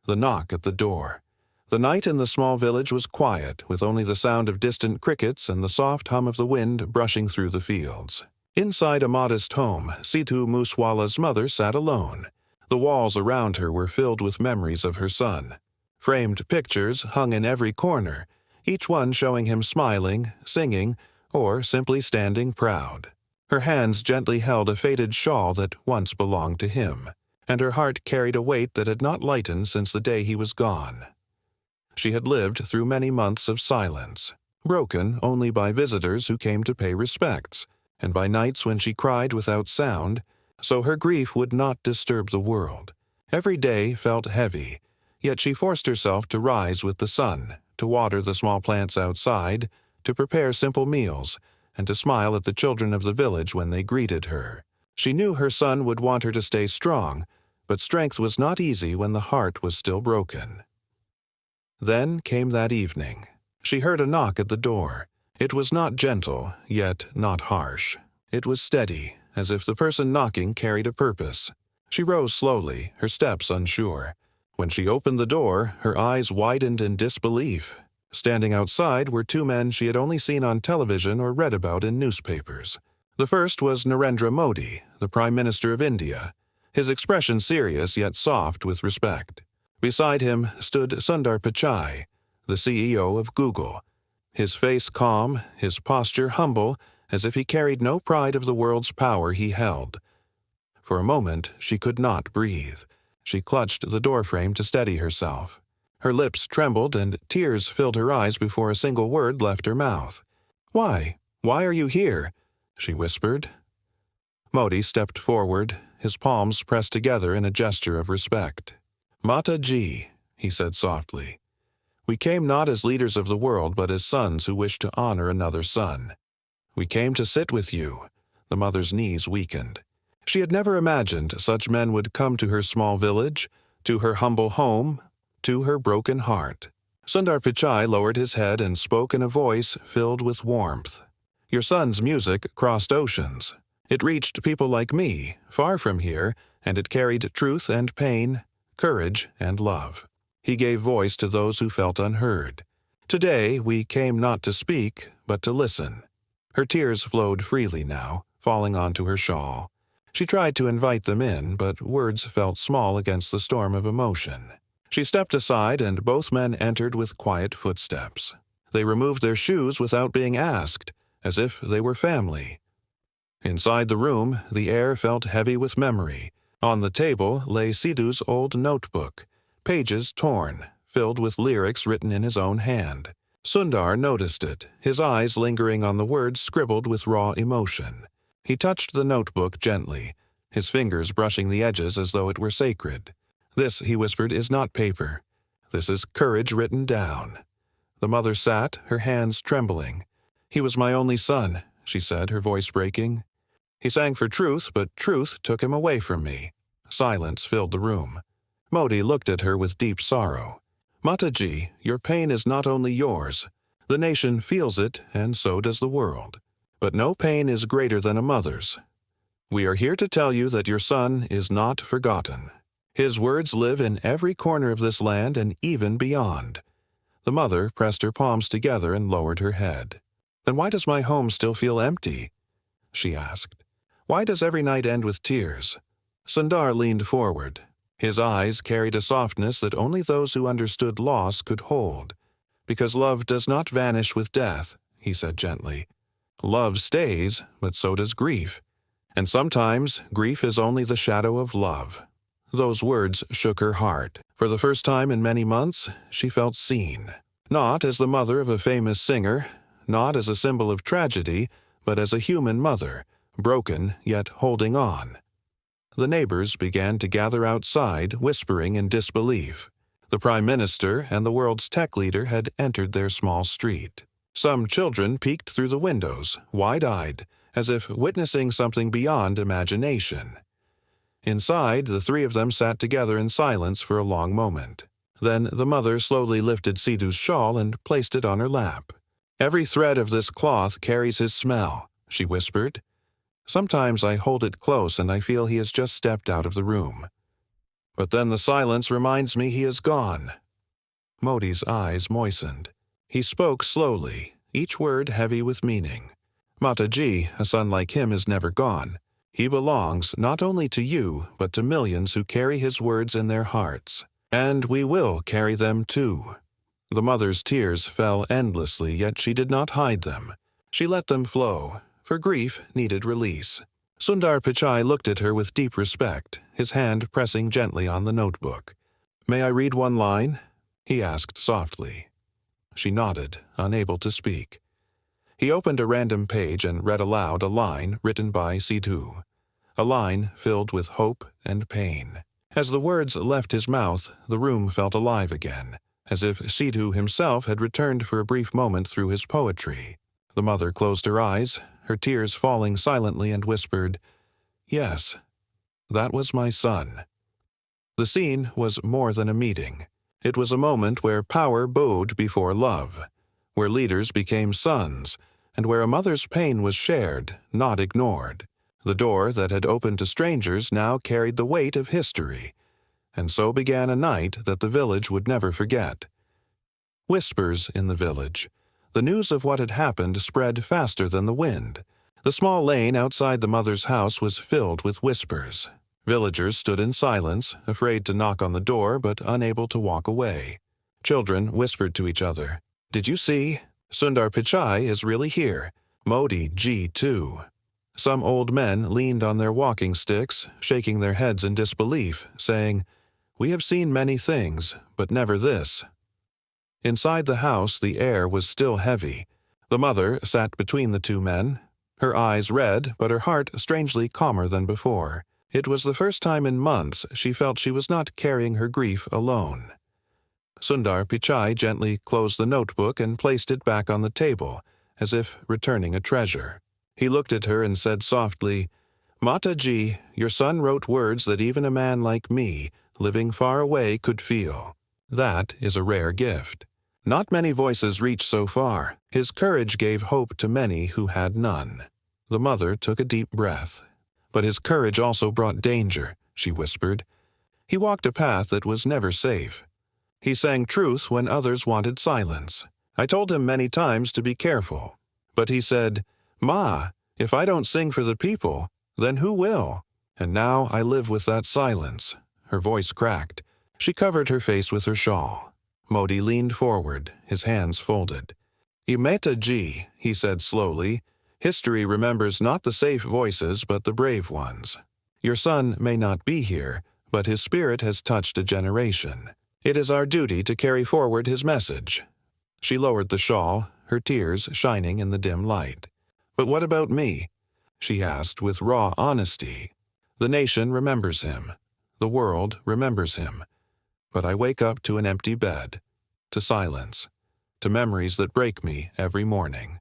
the knock at the door. The night in the small village was quiet, with only the sound of distant crickets and the soft hum of the wind brushing through the fields. Inside a modest home, Sidhu Moosewala's mother sat alone. The walls around her were filled with memories of her son. Framed pictures hung in every corner, each one showing him smiling, singing, or simply standing proud. Her hands gently held a faded shawl that once belonged to him, and her heart carried a weight that had not lightened since the day he was gone. She had lived through many months of silence, broken only by visitors who came to pay respects, and by nights when she cried without sound, so her grief would not disturb the world. Every day felt heavy, yet she forced herself to rise with the sun, to water the small plants outside, to prepare simple meals, and to smile at the children of the village when they greeted her. She knew her son would want her to stay strong, but strength was not easy when the heart was still broken. Then came that evening. She heard a knock at the door. It was not gentle, yet not harsh. It was steady, as if the person knocking carried a purpose. She rose slowly, her steps unsure. When she opened the door, her eyes widened in disbelief. Standing outside were two men she had only seen on television or read about in newspapers. The first was Narendra Modi, the Prime Minister of India, his expression serious yet soft with respect. Beside him stood Sundar Pichai, the CEO of Google, his face calm, his posture humble, as if he carried no pride of the world's power he held. For a moment she could not breathe. She clutched the doorframe to steady herself. Her lips trembled and tears filled her eyes before a single word left her mouth. "Why? Why are you here?" she whispered. Modi stepped forward, his palms pressed together in a gesture of respect. "Mata ji," he said softly, "we came not as leaders of the world but as sons who wish to honor another son. We came to sit with you." The mother's knees weakened. She had never imagined such men would come to her small village, to her humble home, to her broken heart. Sundar Pichai lowered his head and spoke in a voice filled with warmth. "Your son's music crossed oceans. It reached people like me, far from here, and it carried truth and pain, courage and love. He gave voice to those who felt unheard. Today we came not to speak, but to listen." Her tears flowed freely now, falling onto her shawl. She tried to invite them in, but words felt small against the storm of emotion. She stepped aside, and both men entered with quiet footsteps. They removed their shoes without being asked, as if they were family. Inside the room, the air felt heavy with memory. On the table lay Sidhu's old notebook, pages torn, filled with lyrics written in his own hand. Sundar noticed it, his eyes lingering on the words scribbled with raw emotion. He touched the notebook gently, his fingers brushing the edges as though it were sacred. "This," he whispered, "is not paper. This is courage written down." The mother sat, her hands trembling. "He was my only son," she said, her voice breaking. "He sang for truth, but truth took him away from me." Silence filled the room. Modi looked at her with deep sorrow. "Mataji, your pain is not only yours. The nation feels it, and so does the world. But no pain is greater than a mother's. We are here to tell you that your son is not forgotten. His words live in every corner of this land and even beyond." The mother pressed her palms together and lowered her head. "Then why does my home still feel empty?" she asked. "Why does every night end with tears?" Sundar leaned forward. His eyes carried a softness that only those who understood loss could hold. "Because love does not vanish with death," he said gently. "Love stays, but so does grief. And sometimes grief is only the shadow of love." Those words shook her heart. For the first time in many months, she felt seen. Not as the mother of a famous singer, not as a symbol of tragedy, but as a human mother, broken yet holding on. The neighbors began to gather outside, whispering in disbelief. The Prime Minister and the world's tech leader had entered their small street. Some children peeked through the windows, wide-eyed, as if witnessing something beyond imagination. Inside, the three of them sat together in silence for a long moment. Then the mother slowly lifted Sidhu's shawl and placed it on her lap. "Every thread of this cloth carries his smell," she whispered. "Sometimes I hold it close and I feel he has just stepped out of the room." But then the silence reminds me he is gone. Modi's eyes moistened. He spoke slowly, each word heavy with meaning. Mataji, a son like him, is never gone. He belongs not only to you, but to millions who carry his words in their hearts. And we will carry them too. The mother's tears fell endlessly, yet she did not hide them. She let them flow, for grief needed release. Sundar Pichai looked at her with deep respect, his hand pressing gently on the notebook. "May I read one line?" he asked softly. She nodded, unable to speak. He opened a random page and read aloud a line written by Sidhu, a line filled with hope and pain. As the words left his mouth, the room felt alive again, as if Sidhu himself had returned for a brief moment through his poetry. The mother closed her eyes, her tears falling silently, and whispered, "Yes, that was my son." The scene was more than a meeting. It was a moment where power bowed before love, where leaders became sons, and where a mother's pain was shared, not ignored. The door that had opened to strangers now carried the weight of history, and so began a night that the village would never forget. Whispers in the village. The news of what had happened spread faster than the wind. The small lane outside the mother's house was filled with whispers. Villagers stood in silence, afraid to knock on the door but unable to walk away. Children whispered to each other, "Did you see? Sundar Pichai is really here. Modi ji too." Some old men leaned on their walking sticks, shaking their heads in disbelief, saying, "We have seen many things, but never this." Inside the house the air was still heavy. The mother sat between the two men, her eyes red but her heart strangely calmer than before. It was the first time in months she felt she was not carrying her grief alone. Sundar Pichai gently closed the notebook and placed it back on the table, as if returning a treasure. He looked at her and said softly, "Mataji, your son wrote words that even a man like me, living far away, could feel. That is a rare gift. Not many voices reach so far. His courage gave hope to many who had none." The mother took a deep breath. "But his courage also brought danger," she whispered. "He walked a path that was never safe. He sang truth when others wanted silence. I told him many times to be careful. But he said, 'Ma, if I don't sing for the people, then who will?' And now I live with that silence." Her voice cracked. She covered her face with her shawl. Modi leaned forward, his hands folded. "Mataji," he said slowly, "history remembers not the safe voices but the brave ones. Your son may not be here, but his spirit has touched a generation. It is our duty to carry forward his message." She lowered the shawl, her tears shining in the dim light. "But what about me?" she asked with raw honesty. "The nation remembers him. The world remembers him. But I wake up to an empty bed, to silence, to memories that break me every morning."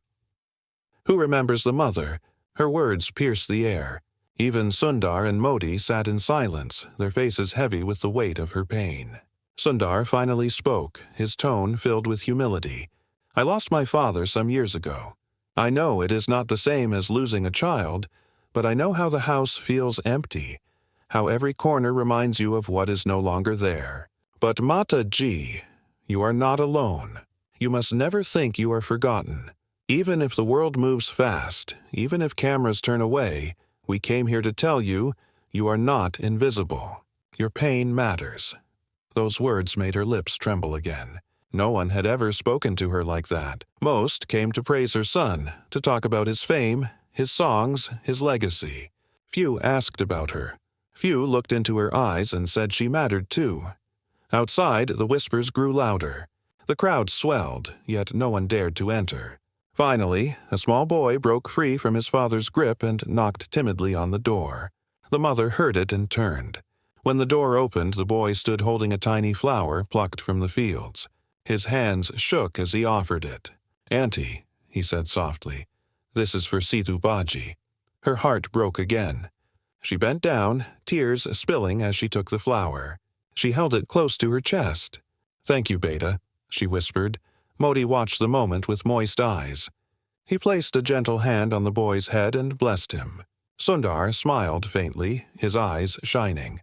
Who remembers the mother? Her words pierced the air. Even Sundar and Modi sat in silence, their faces heavy with the weight of her pain. Sundar finally spoke, his tone filled with humility. "I lost my father some years ago. I know it is not the same as losing a child, but I know how the house feels empty, how every corner reminds you of what is no longer there. But Mataji, you are not alone. You must never think you are forgotten. Even if the world moves fast, even if cameras turn away, we came here to tell you, you are not invisible. Your pain matters." Those words made her lips tremble again. No one had ever spoken to her like that. Most came to praise her son, to talk about his fame, his songs, his legacy. Few asked about her. Few looked into her eyes and said she mattered too. Outside, the whispers grew louder. The crowd swelled, yet no one dared to enter. Finally, a small boy broke free from his father's grip and knocked timidly on the door. The mother heard it and turned. When the door opened, the boy stood holding a tiny flower plucked from the fields. His hands shook as he offered it. "Auntie," he said softly, "this is for Sidhu Baji." Her heart broke again. She bent down, tears spilling as she took the flower. She held it close to her chest. "Thank you, Beta," she whispered. Modi watched the moment with moist eyes. He placed a gentle hand on the boy's head and blessed him. Sundar smiled faintly, his eyes shining.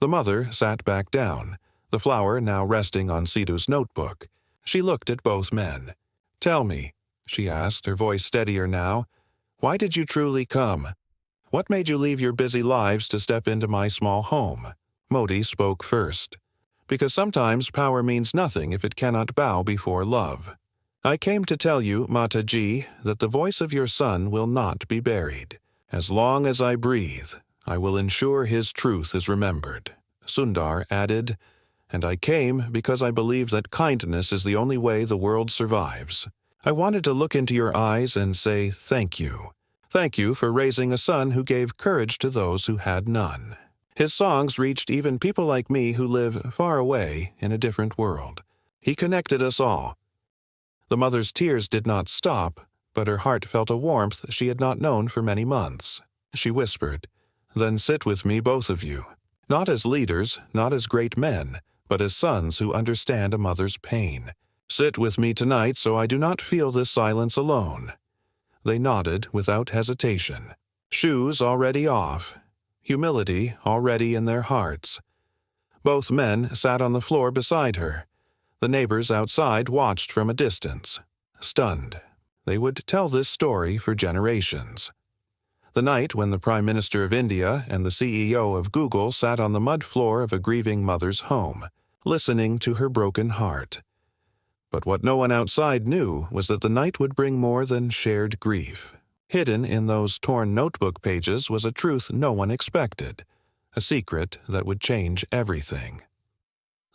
The mother sat back down, the flower now resting on Sidhu's notebook. She looked at both men. "Tell me," she asked, her voice steadier now, "why did you truly come? What made you leave your busy lives to step into my small home?" Modi spoke first. "Because sometimes power means nothing if it cannot bow before love. I came to tell you, Mataji, that the voice of your son will not be buried. As long as I breathe, I will ensure his truth is remembered." Sundar added, "And I came because I believe that kindness is the only way the world survives. I wanted to look into your eyes and say thank you. Thank you for raising a son who gave courage to those who had none." His songs reached even people like me who live far away in a different world. He connected us all. The mother's tears did not stop, but her heart felt a warmth she had not known for many months. She whispered, "Then sit with me, both of you. Not as leaders, not as great men, but as sons who understand a mother's pain. Sit with me tonight so I do not feel this silence alone." They nodded without hesitation. Shoes already off, humility already in their hearts. Both men sat on the floor beside her. The neighbors outside watched from a distance, stunned. They would tell this story for generations. The night when the Prime Minister of India and the CEO of Google sat on the mud floor of a grieving mother's home, listening to her broken heart. But what no one outside knew was that the night would bring more than shared grief. Hidden in those torn notebook pages was a truth no one expected, a secret that would change everything.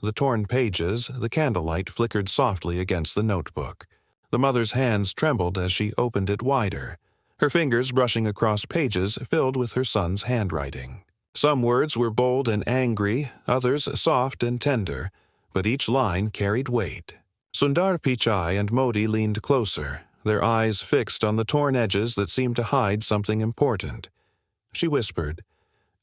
The torn pages, the candlelight flickered softly against the notebook. The mother's hands trembled as she opened it wider, her fingers brushing across pages filled with her son's handwriting. Some words were bold and angry, others soft and tender, but each line carried weight. Sundar Pichai and Modi leaned closer, their eyes fixed on the torn edges that seemed to hide something important. She whispered,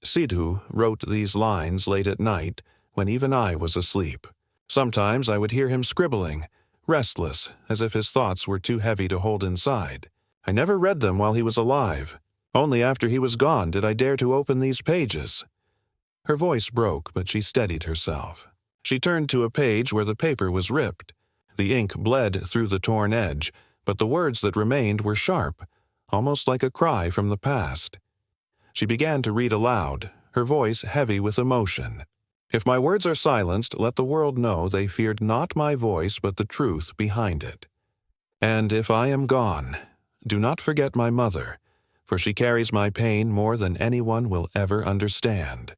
"Sidhu wrote these lines late at night, when even I was asleep. Sometimes I would hear him scribbling, restless, as if his thoughts were too heavy to hold inside. I never read them while he was alive. Only after he was gone did I dare to open these pages." Her voice broke, but she steadied herself. She turned to a page where the paper was ripped. The ink bled through the torn edge, but the words that remained were sharp, almost like a cry from the past. She began to read aloud, her voice heavy with emotion. "If my words are silenced, let the world know they feared not my voice but the truth behind it. And if I am gone, do not forget my mother, for she carries my pain more than anyone will ever understand."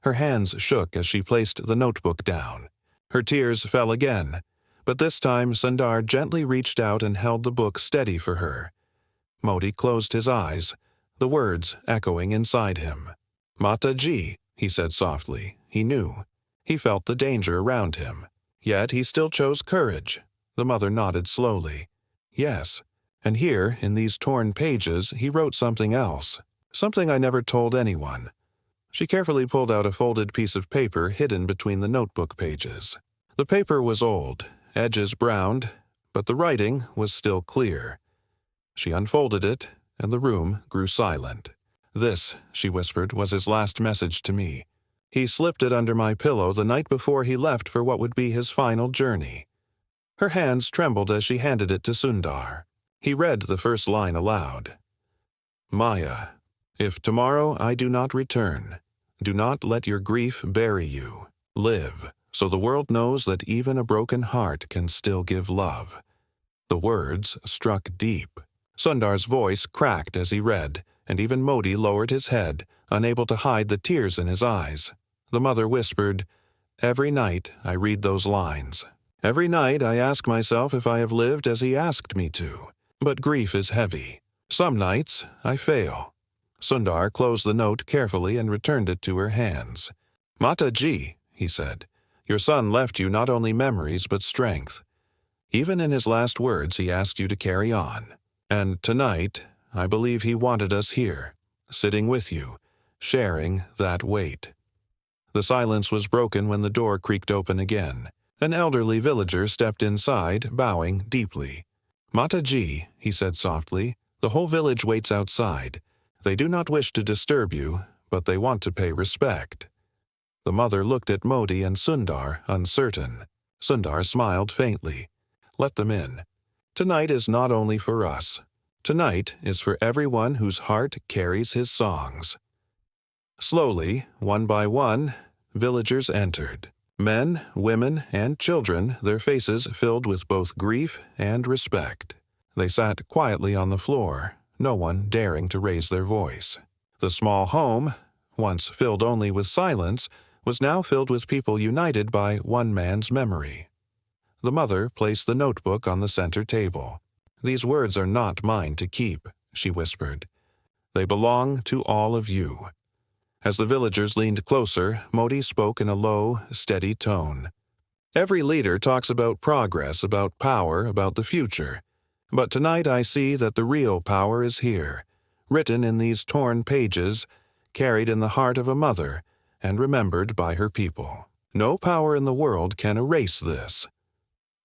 Her hands shook as she placed the notebook down. Her tears fell again, but this time Sundar gently reached out and held the book steady for her. Modi closed his eyes, the words echoing inside him. "Mataji," he said softly. He knew. He felt the danger around him. Yet he still chose courage. The mother nodded slowly. "Yes. And here, in these torn pages, he wrote something else. Something I never told anyone." She carefully pulled out a folded piece of paper hidden between the notebook pages. The paper was old, edges browned, but the writing was still clear. She unfolded it, and the room grew silent. "This," she whispered, "was his last message to me. He slipped it under my pillow the night before he left for what would be his final journey." Her hands trembled as she handed it to Sundar. He read the first line aloud. "Maya, if tomorrow I do not return, do not let your grief bury you. Live, so the world knows that even a broken heart can still give love." The words struck deep. Sundar's voice cracked as he read, and even Modi lowered his head, unable to hide the tears in his eyes. The mother whispered, "Every night I read those lines. Every night I ask myself if I have lived as he asked me to. But grief is heavy. Some nights I fail." Sundar closed the note carefully and returned it to her hands. "Mataji," he said, "your son left you not only memories but strength. Even in his last words he asked you to carry on. And tonight, I believe he wanted us here, sitting with you, sharing that weight." The silence was broken when the door creaked open again. An elderly villager stepped inside, bowing deeply. "Mataji," he said softly, "the whole village waits outside. They do not wish to disturb you, but they want to pay respect." The mother looked at Modi and Sundar, uncertain. Sundar smiled faintly. Let them in. Tonight is not only for us. Tonight is for everyone whose heart carries his songs. Slowly, one by one, villagers entered. Men, women, and children, their faces filled with both grief and respect. They sat quietly on the floor, no one daring to raise their voice. The small home, once filled only with silence, was now filled with people united by one man's memory. The mother placed the notebook on the center table. "These words are not mine to keep," she whispered. "They belong to all of you." As the villagers leaned closer, Modi spoke in a low, steady tone. "Every leader talks about progress, about power, about the future. But tonight I see that the real power is here, written in these torn pages, carried in the heart of a mother, and remembered by her people. No power in the world can erase this."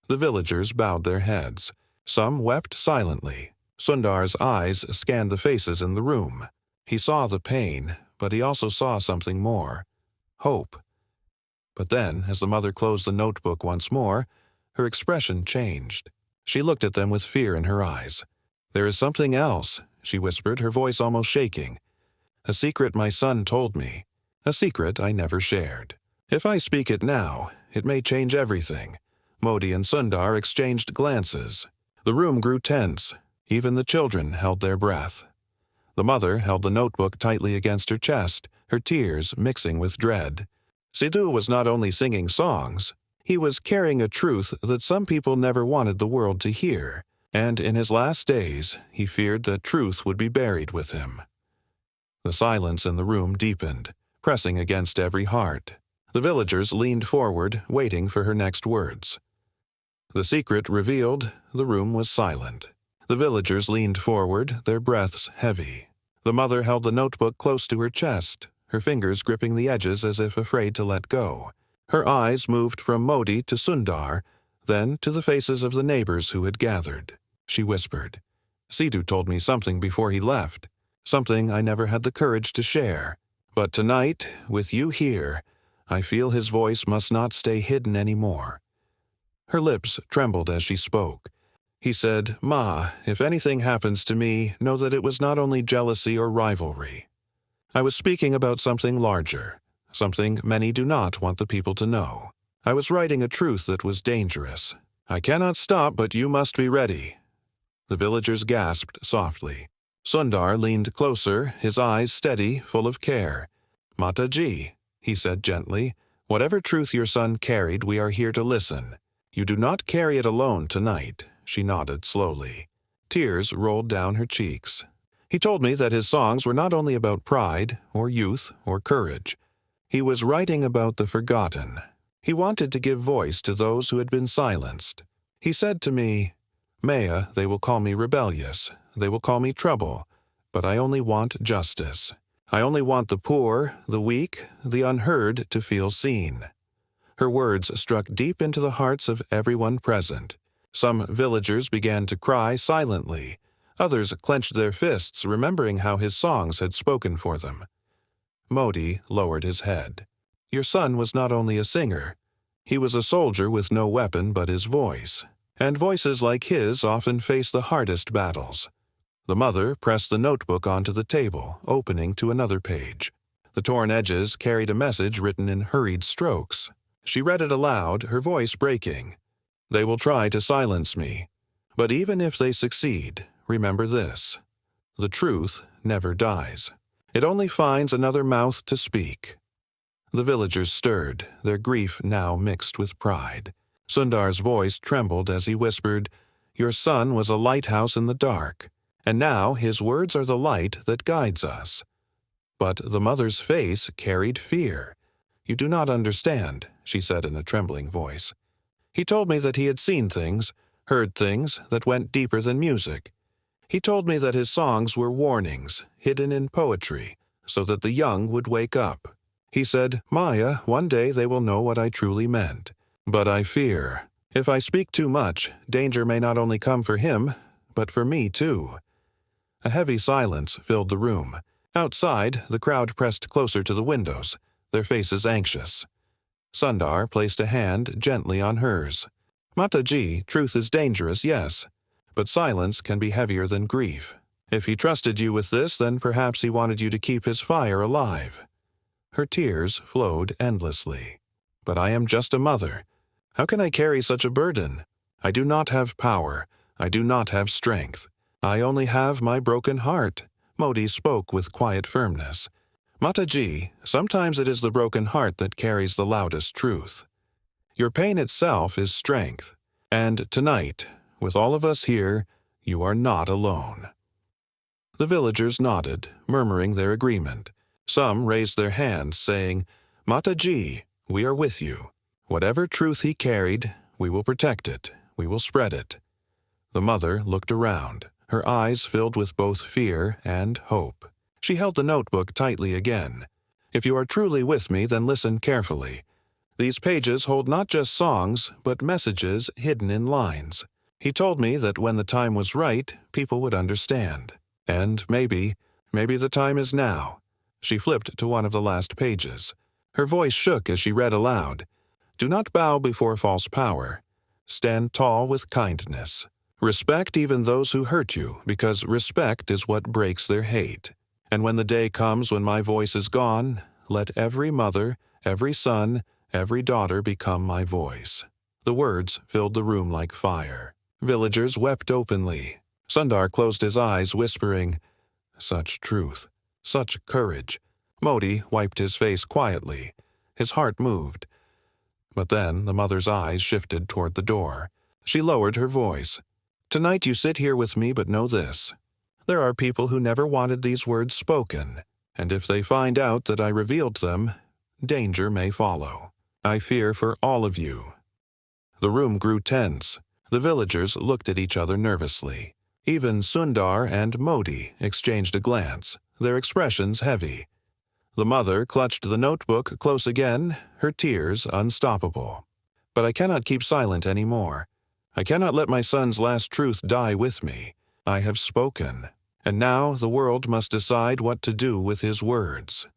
The villagers bowed their heads. Some wept silently. Sundar's eyes scanned the faces in the room. He saw the pain, but he also saw something more. Hope. But then, as the mother closed the notebook once more, her expression changed. She looked at them with fear in her eyes. "There is something else," she whispered, her voice almost shaking. "A secret my son told me. A secret I never shared. If I speak it now, it may change everything." Modi and Sundar exchanged glances. The room grew tense. Even the children held their breath. The mother held the notebook tightly against her chest, her tears mixing with dread. Sidhu was not only singing songs, he was carrying a truth that some people never wanted the world to hear, and in his last days he feared that truth would be buried with him. The silence in the room deepened, pressing against every heart. The villagers leaned forward, waiting for her next words. The secret revealed, the room was silent. The villagers leaned forward, their breaths heavy. The mother held the notebook close to her chest, her fingers gripping the edges as if afraid to let go. Her eyes moved from Modi to Sundar, then to the faces of the neighbors who had gathered. She whispered, "Sidhu told me something before he left, something I never had the courage to share. But tonight, with you here, I feel his voice must not stay hidden anymore." Her lips trembled as she spoke. He said, "Ma, if anything happens to me, know that it was not only jealousy or rivalry. I was speaking about something larger, something many do not want the people to know. I was writing a truth that was dangerous. I cannot stop, but you must be ready." The villagers gasped softly. Sundar leaned closer, his eyes steady, full of care. "Mataji," he said gently, "whatever truth your son carried, we are here to listen. You do not carry it alone tonight." She nodded slowly. Tears rolled down her cheeks. "He told me that his songs were not only about pride, or youth, or courage. He was writing about the forgotten. He wanted to give voice to those who had been silenced. He said to me, 'Maya, they will call me rebellious, they will call me trouble, but I only want justice. I only want the poor, the weak, the unheard to feel seen.'" Her words struck deep into the hearts of everyone present. Some villagers began to cry silently. Others clenched their fists, remembering how his songs had spoken for them. Modi lowered his head. "Your son was not only a singer. He was a soldier with no weapon but his voice. And voices like his often face the hardest battles." The mother pressed the notebook onto the table, opening to another page. The torn edges carried a message written in hurried strokes. She read it aloud, her voice breaking. "They will try to silence me. But even if they succeed, remember this. The truth never dies. It only finds another mouth to speak." The villagers stirred, their grief now mixed with pride. Sundar's voice trembled as he whispered, "Your son was a lighthouse in the dark, and now his words are the light that guides us." But the mother's face carried fear. "You do not understand," she said in a trembling voice. "He told me that he had seen things, heard things that went deeper than music. He told me that his songs were warnings, hidden in poetry, so that the young would wake up. He said, 'Maya, one day they will know what I truly meant.' But I fear, if I speak too much, danger may not only come for him, but for me too." A heavy silence filled the room. Outside, the crowd pressed closer to the windows. their faces anxious. Sundar placed a hand gently on hers. Mataji, truth is dangerous, yes, but silence can be heavier than grief. If he trusted you with this, then perhaps he wanted you to keep his fire alive. Her tears flowed endlessly. But I am just a mother. How can I carry such a burden? I do not have power. I do not have strength. I only have my broken heart. Modi spoke with quiet firmness. Mataji, sometimes it is the broken heart that carries the loudest truth. Your pain itself is strength. And tonight, with all of us here, you are not alone. The villagers nodded, murmuring their agreement. Some raised their hands, saying, Mataji, we are with you. Whatever truth he carried, we will protect it, we will spread it. The mother looked around, her eyes filled with both fear and hope. She held the notebook tightly again. If you are truly with me, then listen carefully. These pages hold not just songs, but messages hidden in lines. He told me that when the time was right, people would understand. And maybe the time is now. She flipped to one of the last pages. Her voice shook as she read aloud. Do not bow before false power. Stand tall with kindness. Respect even those who hurt you, because respect is what breaks their hate. And when the day comes when my voice is gone, let every mother, every son, every daughter become my voice. The words filled the room like fire. Villagers wept openly. Sundar closed his eyes, whispering, Such truth, such courage. Modi wiped his face quietly. His heart moved. But then the mother's eyes shifted toward the door. She lowered her voice. Tonight you sit here with me, but know this. There are people who never wanted these words spoken, and if they find out that I revealed them, danger may follow. I fear for all of you. The room grew tense. The villagers looked at each other nervously. Even Sundar and Modi exchanged a glance, their expressions heavy. The mother clutched the notebook close again, her tears unstoppable. But I cannot keep silent any more. I cannot let my son's last truth die with me. I have spoken, and now the world must decide what to do with his words.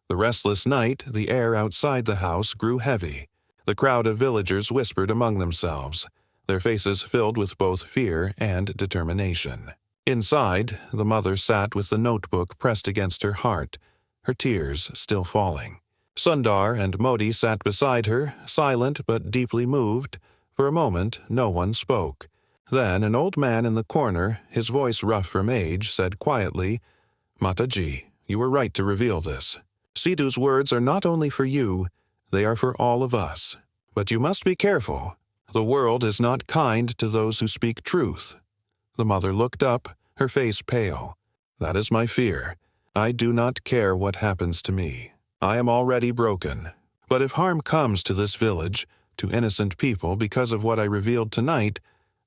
The restless night, the air outside the house grew heavy. The crowd of villagers whispered among themselves, their faces filled with both fear and determination. Inside, the mother sat with the notebook pressed against her heart, her tears still falling. Sundar and Modi sat beside her, silent but deeply moved. For a moment, no one spoke. Then an old man in the corner, his voice rough from age, said quietly, Mataji, you were right to reveal this. Sidhu's words are not only for you, they are for all of us. But you must be careful. The world is not kind to those who speak truth. The mother looked up, her face pale. That is my fear. I do not care what happens to me. I am already broken. But if harm comes to this village, to innocent people because of what I revealed tonight,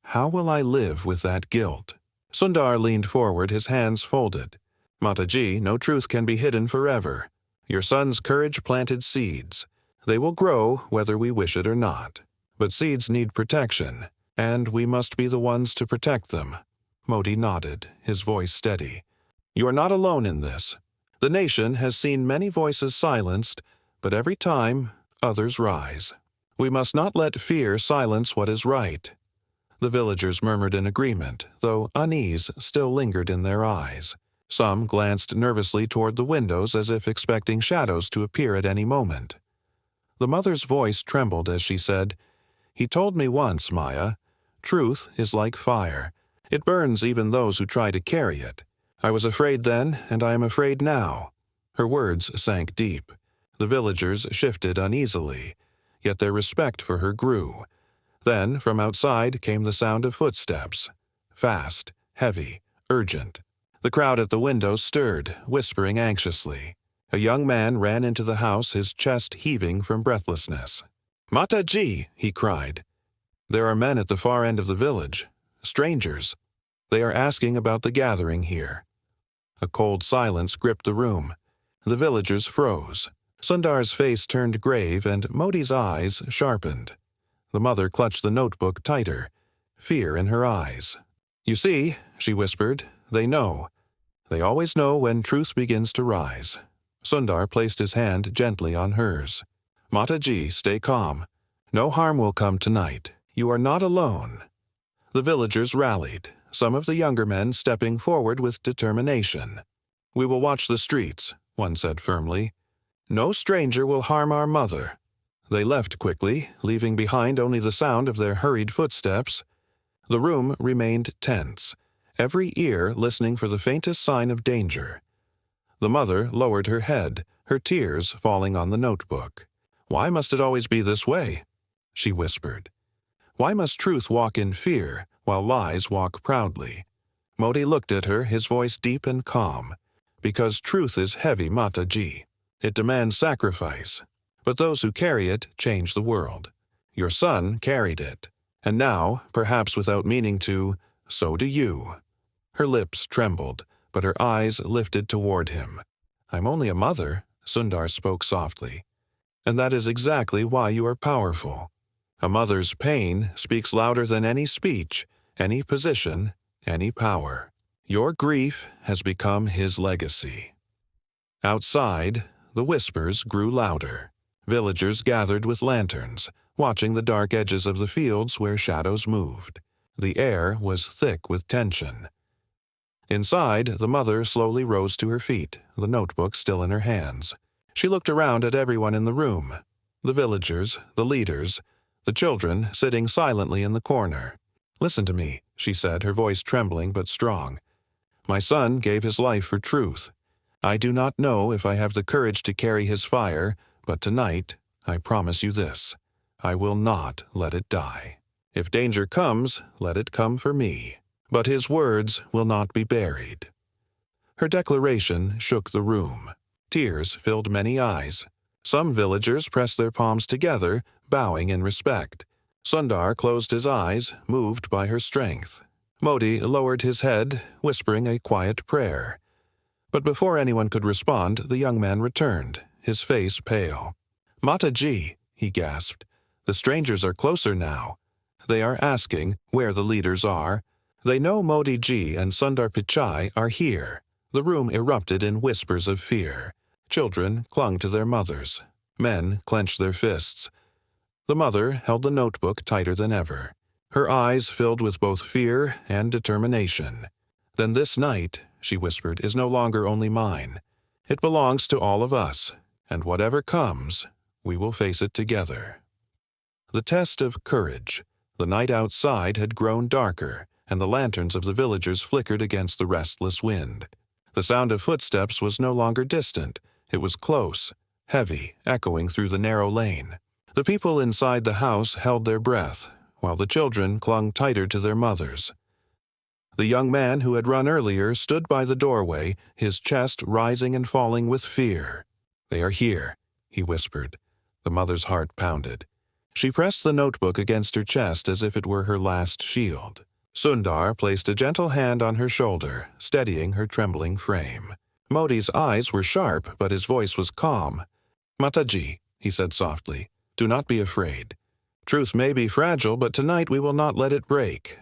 how will I live with that guilt? Sundar leaned forward, his hands folded. Mataji, no truth can be hidden forever. Your son's courage planted seeds. They will grow whether we wish it or not. But seeds need protection, and we must be the ones to protect them. Modi nodded, his voice steady. You are not alone in this. The nation has seen many voices silenced, but every time, others rise. We must not let fear silence what is right. The villagers murmured in agreement, though unease still lingered in their eyes. Some glanced nervously toward the windows as if expecting shadows to appear at any moment. The mother's voice trembled as she said, He told me once, Maya, truth is like fire. It burns even those who try to carry it. I was afraid then, and I am afraid now. Her words sank deep. The villagers shifted uneasily, yet their respect for her grew. Then, from outside came the sound of footsteps. Fast, heavy, urgent. The crowd at the window stirred, whispering anxiously. A young man ran into the house, his chest heaving from breathlessness. Mataji, he cried. There are men at the far end of the village. Strangers. They are asking about the gathering here. A cold silence gripped the room. The villagers froze. Sundar's face turned grave and Modi's eyes sharpened. The mother clutched the notebook tighter, fear in her eyes. You see, she whispered, they know. They always know when truth begins to rise. Sundar placed his hand gently on hers. Mataji, stay calm. No harm will come tonight. You are not alone. The villagers rallied, some of the younger men stepping forward with determination. We will watch the streets, one said firmly. No stranger will harm our mother. They left quickly, leaving behind only the sound of their hurried footsteps. The room remained tense, every ear listening for the faintest sign of danger. The mother lowered her head, her tears falling on the notebook. Why must it always be this way? She whispered. Why must truth walk in fear, while lies walk proudly? Modi looked at her, his voice deep and calm. Because truth is heavy, Mataji. It demands sacrifice. But those who carry it change the world. Your son carried it. And now, perhaps without meaning to, so do you. Her lips trembled, but her eyes lifted toward him. I'm only a mother, Sundar spoke softly. And that is exactly why you are powerful. A mother's pain speaks louder than any speech, any position, any power. Your grief has become his legacy. Outside, the whispers grew louder. Villagers gathered with lanterns, watching the dark edges of the fields where shadows moved. The air was thick with tension. Inside, the mother slowly rose to her feet, the notebook still in her hands. She looked around at everyone in the room, the villagers, the leaders, the children sitting silently in the corner. Listen to me, she said, her voice trembling but strong. My son gave his life for truth. I do not know if I have the courage to carry his fire, but tonight, I promise you this. I will not let it die. If danger comes, let it come for me. But his words will not be buried. Her declaration shook the room. Tears filled many eyes. Some villagers pressed their palms together, bowing in respect. Sundar closed his eyes, moved by her strength. Modi lowered his head, whispering a quiet prayer. But before anyone could respond, the young man returned, his face pale. Mataji, he gasped. The strangers are closer now. They are asking where the leaders are. They know Modi ji and Sundar Pichai are here. The room erupted in whispers of fear. Children clung to their mothers. Men clenched their fists. The mother held the notebook tighter than ever. Her eyes filled with both fear and determination. Then this night, she whispered, is no longer only mine. It belongs to all of us, and whatever comes, we will face it together. The test of courage. The night outside had grown darker, and the lanterns of the villagers flickered against the restless wind. The sound of footsteps was no longer distant. It was close, heavy, echoing through the narrow lane. The people inside the house held their breath, while the children clung tighter to their mothers. The young man who had run earlier stood by the doorway, his chest rising and falling with fear. They are here, he whispered. The mother's heart pounded. She pressed the notebook against her chest as if it were her last shield. Sundar placed a gentle hand on her shoulder, steadying her trembling frame. Modi's eyes were sharp, but his voice was calm. Mataji, he said softly, do not be afraid. Truth may be fragile, but tonight we will not let it break.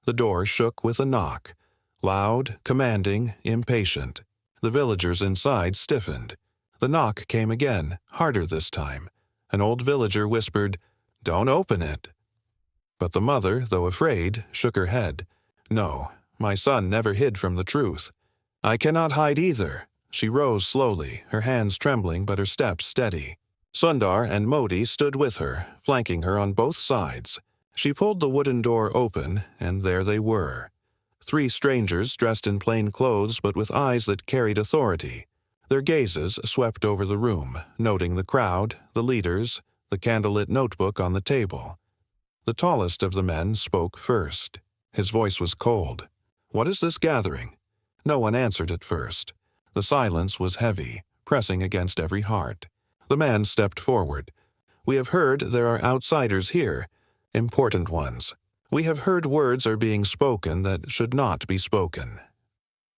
The door shook with a knock. Loud, commanding, impatient. The villagers inside stiffened. The knock came again, harder this time. An old villager whispered, Don't open it. But the mother, though afraid, shook her head. No, my son never hid from the truth. I cannot hide either. She rose slowly, her hands trembling but her steps steady. Sundar and Modi stood with her, flanking her on both sides. She pulled the wooden door open, and there they were. 3 strangers dressed in plain clothes but with eyes that carried authority. Their gazes swept over the room, noting the crowd, the leaders, the candlelit notebook on the table. The tallest of the men spoke first. His voice was cold. What is this gathering? No one answered at first. The silence was heavy, pressing against every heart. The man stepped forward. We have heard there are outsiders here, important ones. We have heard words are being spoken that should not be spoken.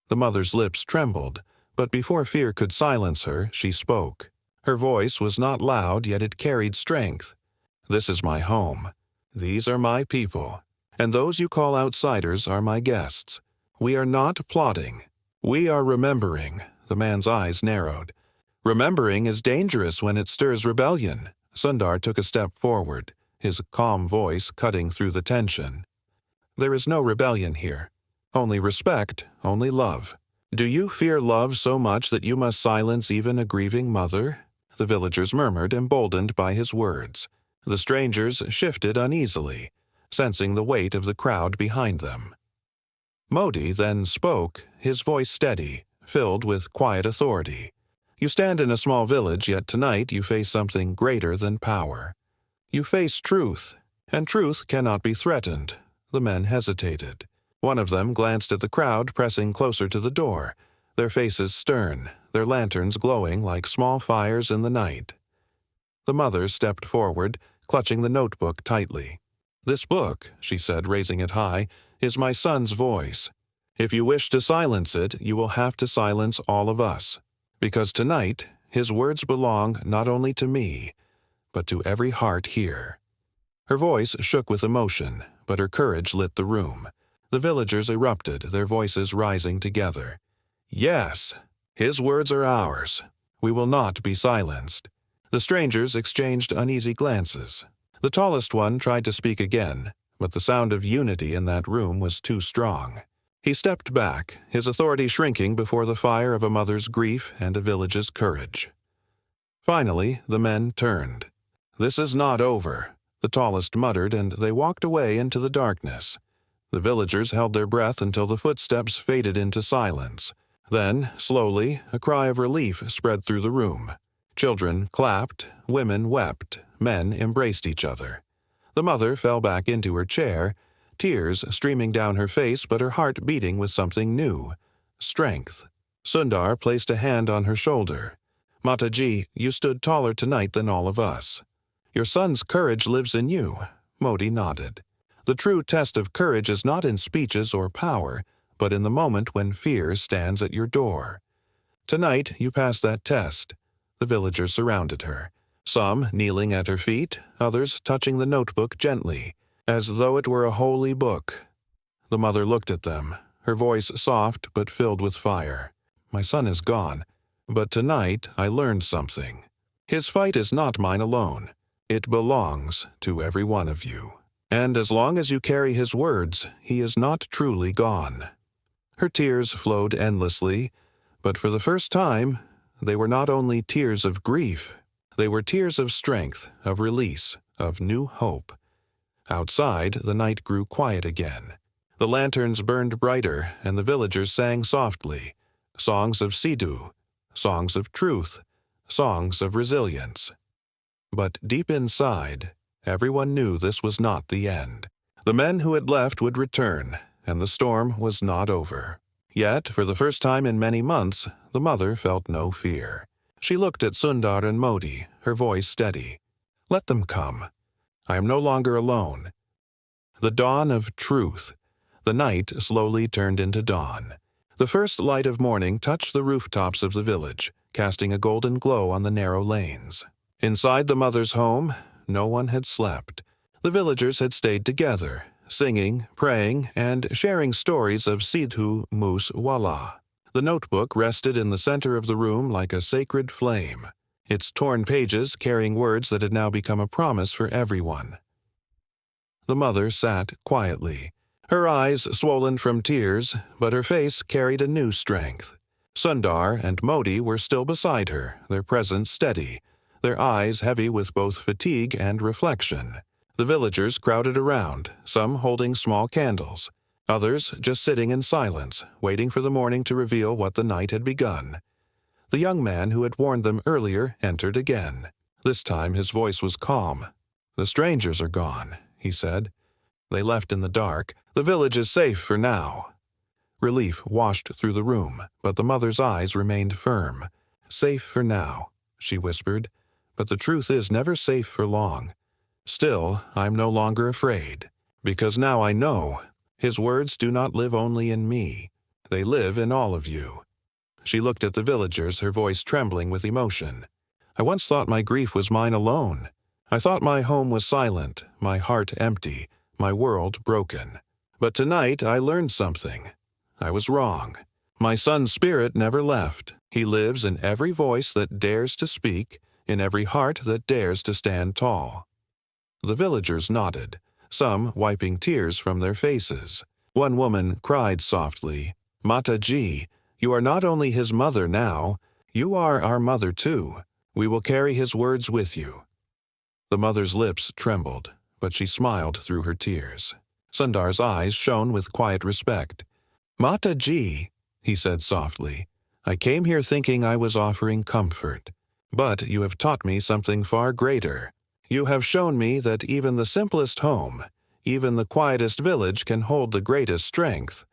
The mother's lips trembled, but before fear could silence her, she spoke. Her voice was not loud, yet it carried strength. This is my home. These are my people, and those you call outsiders are my guests. We are not plotting. We are remembering. The man's eyes narrowed. Remembering is dangerous when it stirs rebellion. Sundar took a step forward, his calm voice cutting through the tension. There is no rebellion here. Only respect, only love. Do you fear love so much that you must silence even a grieving mother? The villagers murmured, emboldened by his words. The strangers shifted uneasily, sensing the weight of the crowd behind them. Modi then spoke, his voice steady, filled with quiet authority. You stand in a small village, yet tonight you face something greater than power. You face truth, and truth cannot be threatened. The men hesitated. One of them glanced at the crowd pressing closer to the door, their faces stern, their lanterns glowing like small fires in the night. The mother stepped forward, clutching the notebook tightly. This book, she said, raising it high, is my son's voice. If you wish to silence it, you will have to silence all of us. Because tonight, his words belong not only to me, but to every heart here. Her voice shook with emotion, but her courage lit the room. The villagers erupted, their voices rising together. Yes, his words are ours. We will not be silenced. The strangers exchanged uneasy glances. The tallest one tried to speak again, but the sound of unity in that room was too strong. He stepped back, his authority shrinking before the fire of a mother's grief and a village's courage. Finally, the men turned. This is not over, the tallest muttered, and they walked away into the darkness. The villagers held their breath until the footsteps faded into silence. Then, slowly, a cry of relief spread through the room. Children clapped, women wept, men embraced each other. The mother fell back into her chair, tears streaming down her face but her heart beating with something new, strength. Sundar placed a hand on her shoulder. Mataji, you stood taller tonight than all of us. Your son's courage lives in you. Modi nodded. The true test of courage is not in speeches or power, but in the moment when fear stands at your door. Tonight you passed that test. The villagers surrounded her, some kneeling at her feet, others touching the notebook gently, as though it were a holy book. The mother looked at them, her voice soft but filled with fire. My son is gone, but tonight I learned something. His fight is not mine alone. It belongs to every one of you. And as long as you carry his words, he is not truly gone. Her tears flowed endlessly, but for the first time, they were not only tears of grief. They were tears of strength, of release, of new hope. Outside, the night grew quiet again. The lanterns burned brighter, and the villagers sang softly, songs of Sidhu, songs of truth, songs of resilience. But deep inside, everyone knew this was not the end. The men who had left would return, and the storm was not over. Yet, for the first time in many months, the mother felt no fear. She looked at Sundar and Modi, her voice steady. Let them come. I am no longer alone. The dawn of truth. The night slowly turned into dawn. The first light of morning touched the rooftops of the village, casting a golden glow on the narrow lanes. Inside the mother's home, no one had slept. The villagers had stayed together, singing, praying, and sharing stories of Sidhu Moose Wala. The notebook rested in the center of the room like a sacred flame, its torn pages carrying words that had now become a promise for everyone. The mother sat quietly, her eyes swollen from tears, but her face carried a new strength. Sundar and Modi were still beside her, their presence steady, their eyes heavy with both fatigue and reflection. The villagers crowded around, some holding small candles, others just sitting in silence, waiting for the morning to reveal what the night had begun. The young man who had warned them earlier entered again. This time his voice was calm. The strangers are gone, he said. They left in the dark. The village is safe for now. Relief washed through the room, but the mother's eyes remained firm. Safe for now, she whispered, but the truth is never safe for long. Still, I'm no longer afraid, because now I know his words do not live only in me. They live in all of you. She looked at the villagers, her voice trembling with emotion. I once thought my grief was mine alone. I thought my home was silent, my heart empty, my world broken. But tonight I learned something. I was wrong. My son's spirit never left. He lives in every voice that dares to speak, in every heart that dares to stand tall." The villagers nodded, some wiping tears from their faces. One woman cried softly, "Mataji, you are not only his mother now, you are our mother too. We will carry his words with you." The mother's lips trembled, but she smiled through her tears. Sundar's eyes shone with quiet respect. "Mataji," he said softly, "I came here thinking I was offering comfort. But you have taught me something far greater. You have shown me that even the simplest home, even the quietest village can hold the greatest strength."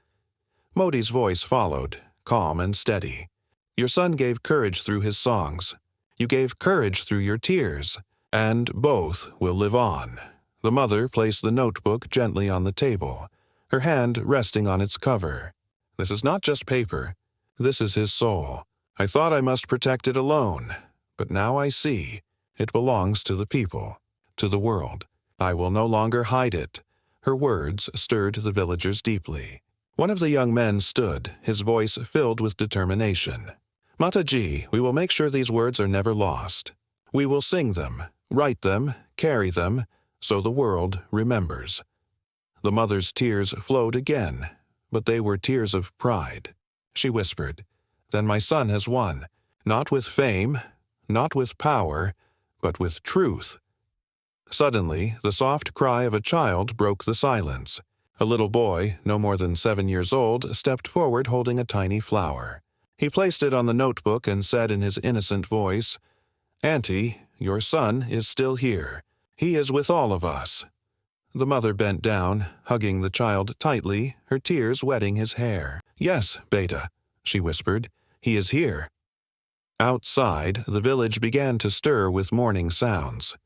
Modi's voice followed, calm and steady. "Your son gave courage through his songs. You gave courage through your tears, and both will live on." The mother placed the notebook gently on the table, her hand resting on its cover. "This is not just paper. This is his soul. I thought I must protect it alone, but now I see. It belongs to the people, to the world. I will no longer hide it." Her words stirred the villagers deeply. One of the young men stood, his voice filled with determination. "Mataji, we will make sure these words are never lost. We will sing them, write them, carry them, so the world remembers." The mother's tears flowed again, but they were tears of pride. She whispered, "Then my son has won, not with fame, not with power, but with truth." Suddenly, the soft cry of a child broke the silence. A little boy, no more than 7 years old, stepped forward holding a tiny flower. He placed it on the notebook and said in his innocent voice, "Auntie, your son is still here. He is with all of us." The mother bent down, hugging the child tightly, her tears wetting his hair. "Yes, Beta," she whispered, "he is here." Outside, the village began to stir with morning sounds.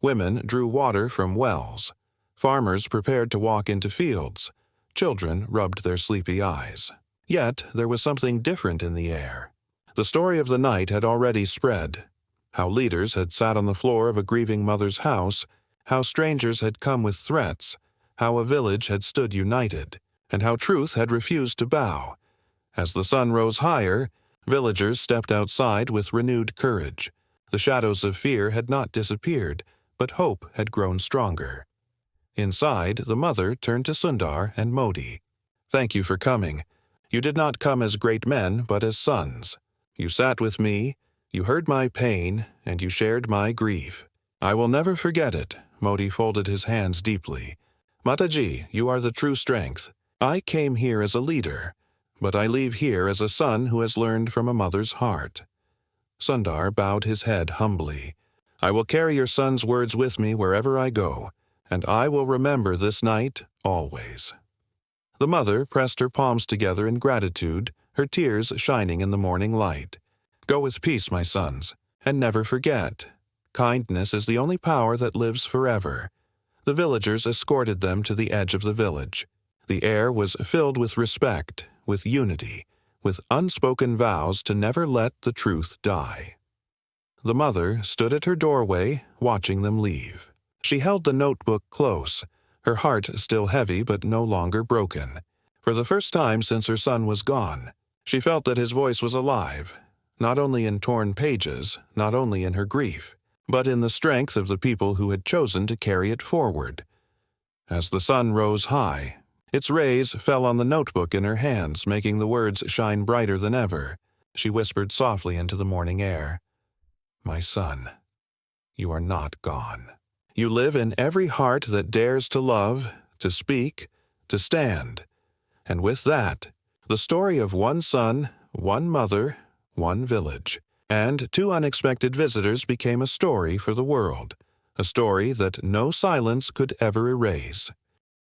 Women drew water from wells. Farmers prepared to walk into fields. Children rubbed their sleepy eyes. Yet there was something different in the air. The story of the night had already spread. How leaders had sat on the floor of a grieving mother's house, how strangers had come with threats, how a village had stood united, and how truth had refused to bow. As the sun rose higher, villagers stepped outside with renewed courage. The shadows of fear had not disappeared, but hope had grown stronger. Inside, the mother turned to Sundar and Modi. "Thank you for coming. You did not come as great men, but as sons. You sat with me, you heard my pain, and you shared my grief. I will never forget it." Modi folded his hands deeply. "Mataji, you are the true strength. I came here as a leader, but I leave here as a son who has learned from a mother's heart." Sundar bowed his head humbly. "I will carry your son's words with me wherever I go, and I will remember this night always." The mother pressed her palms together in gratitude, her tears shining in the morning light. "Go with peace, my sons, and never forget. Kindness is the only power that lives forever." The villagers escorted them to the edge of the village. The air was filled with respect, with unity, with unspoken vows to never let the truth die. The mother stood at her doorway, watching them leave. She held the notebook close, her heart still heavy but no longer broken. For the first time since her son was gone, she felt that his voice was alive, not only in torn pages, not only in her grief, but in the strength of the people who had chosen to carry it forward. As the sun rose high, its rays fell on the notebook in her hands, making the words shine brighter than ever. She whispered softly into the morning air, "My son, you are not gone. You live in every heart that dares to love, to speak, to stand." And with that, the story of one son, one mother, one village, and 2 unexpected visitors became a story for the world, a story that no silence could ever erase.